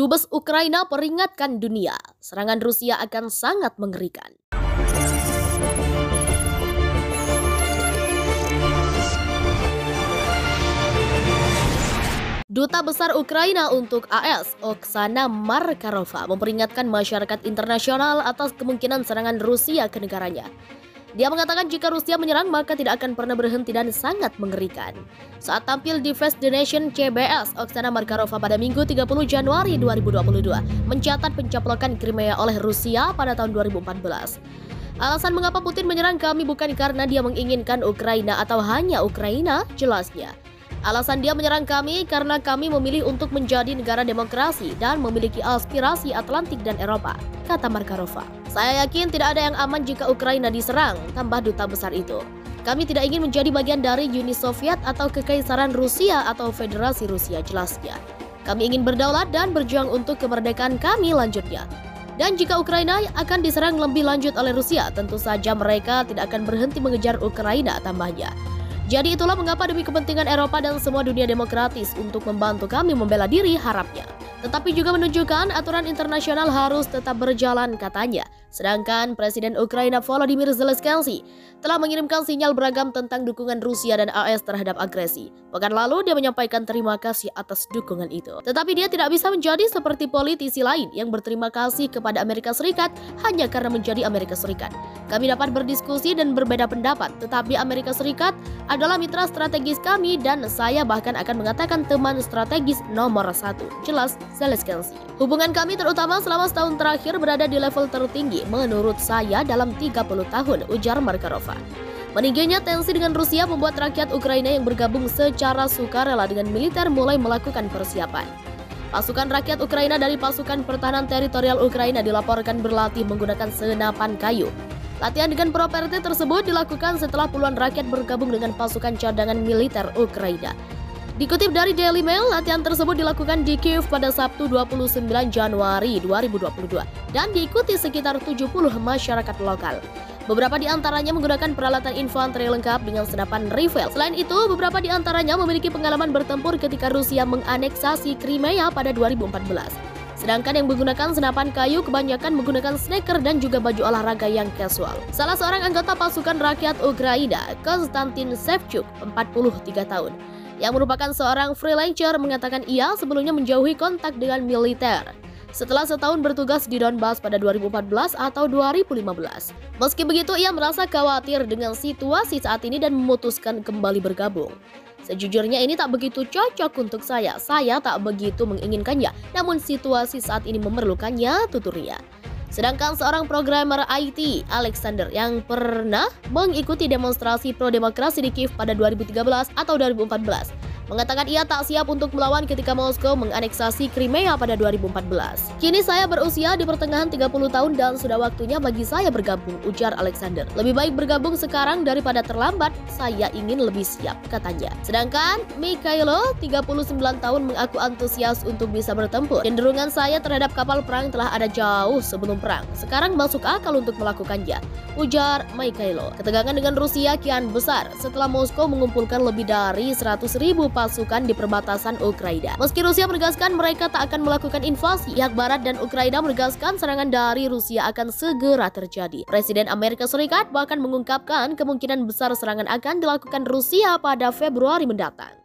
Dubes Ukraina peringatkan dunia, serangan Rusia akan sangat mengerikan. Duta Besar Ukraina untuk AS, Oksana Markarova, memperingatkan masyarakat internasional atas kemungkinan serangan Rusia ke negaranya. Dia mengatakan jika Rusia menyerang maka tidak akan pernah berhenti dan sangat mengerikan. Saat tampil di Face the Nation CBS, Oksana Markarova pada Minggu 30 Januari 2022 mencatat pencaplokan Crimea oleh Rusia pada tahun 2014. Alasan mengapa Putin menyerang kami bukan karena dia menginginkan Ukraina atau hanya Ukraina, jelasnya. Alasan dia menyerang kami karena kami memilih untuk menjadi negara demokrasi dan memiliki aspirasi Atlantik dan Eropa, kata Markarova. Saya yakin tidak ada yang aman jika Ukraina diserang, tambah duta besar itu. Kami tidak ingin menjadi bagian dari Uni Soviet atau Kekaisaran Rusia atau Federasi Rusia, jelasnya. Kami ingin berdaulat dan berjuang untuk kemerdekaan kami, lanjutnya. Dan jika Ukraina akan diserang lebih lanjut oleh Rusia, tentu saja mereka tidak akan berhenti mengejar Ukraina, tambahnya. Jadi itulah mengapa demi kepentingan Eropa dan semua dunia demokratis untuk membantu kami membela diri, harapnya. Tetapi juga menunjukkan aturan internasional harus tetap berjalan, katanya. Sedangkan Presiden Ukraina Volodymyr Zelensky telah mengirimkan sinyal beragam tentang dukungan Rusia dan AS terhadap agresi. Pekan lalu dia menyampaikan terima kasih atas dukungan itu. Tetapi dia tidak bisa menjadi seperti politisi lain yang berterima kasih kepada Amerika Serikat hanya karena menjadi Amerika Serikat. Kami dapat berdiskusi dan berbeda pendapat, tetapi Amerika Serikat adalah mitra strategis kami dan saya bahkan akan mengatakan teman strategis nomor 1, jelas Zelensky. Hubungan kami terutama selama setahun terakhir berada di level tertinggi menurut saya dalam 30 tahun, ujar Markarova. Meningginya tensi dengan Rusia membuat rakyat Ukraina yang bergabung secara sukarela dengan militer mulai melakukan persiapan. Pasukan rakyat Ukraina dari pasukan pertahanan teritorial Ukraina dilaporkan berlatih menggunakan senapan kayu. Latihan dengan properti tersebut dilakukan setelah puluhan rakyat bergabung dengan pasukan cadangan militer Ukraina. Dikutip dari Daily Mail, latihan tersebut dilakukan di Kiev pada Sabtu 29 Januari 2022 dan diikuti sekitar 70 masyarakat lokal. Beberapa di antaranya menggunakan peralatan infanteri lengkap dengan senapan rifle. Selain itu, beberapa di antaranya memiliki pengalaman bertempur ketika Rusia menganeksasi Crimea pada 2014. Sedangkan yang menggunakan senapan kayu kebanyakan menggunakan sneaker dan juga baju olahraga yang casual. Salah seorang anggota pasukan rakyat Ukraina, Konstantin Shevchuk, 43 tahun, yang merupakan seorang freelancer, mengatakan ia sebelumnya menjauhi kontak dengan militer setelah setahun bertugas di Donbas pada 2014 atau 2015. Meski begitu, ia merasa khawatir dengan situasi saat ini dan memutuskan kembali bergabung. Sejujurnya ini tak begitu cocok untuk saya tak begitu menginginkannya, namun situasi saat ini memerlukannya, tuturnya. Sedangkan seorang programmer IT, Alexander, yang pernah mengikuti demonstrasi pro-demokrasi di Kiev pada 2013 atau 2014, mengatakan ia tak siap untuk melawan ketika Moskow menganeksasi Crimea pada 2014. Kini saya berusia di pertengahan 30 tahun dan sudah waktunya bagi saya bergabung, ujar Alexander. Lebih baik bergabung sekarang daripada terlambat, saya ingin lebih siap, katanya. Sedangkan Mikhailo, 39 tahun, mengaku antusias untuk bisa bertempur. Cenderungan saya terhadap kapal perang telah ada jauh sebelum perang. Sekarang masuk akal untuk melakukannya, ujar Mikhailo. Ketegangan dengan Rusia kian besar setelah Moskow mengumpulkan lebih dari 100.000 pasukan di perbatasan Ukraina. Meski Rusia menegaskan mereka tak akan melakukan invasi, pihak Barat dan Ukraina menegaskan serangan dari Rusia akan segera terjadi. Presiden Amerika Serikat bahkan mengungkapkan kemungkinan besar serangan akan dilakukan Rusia pada Februari mendatang.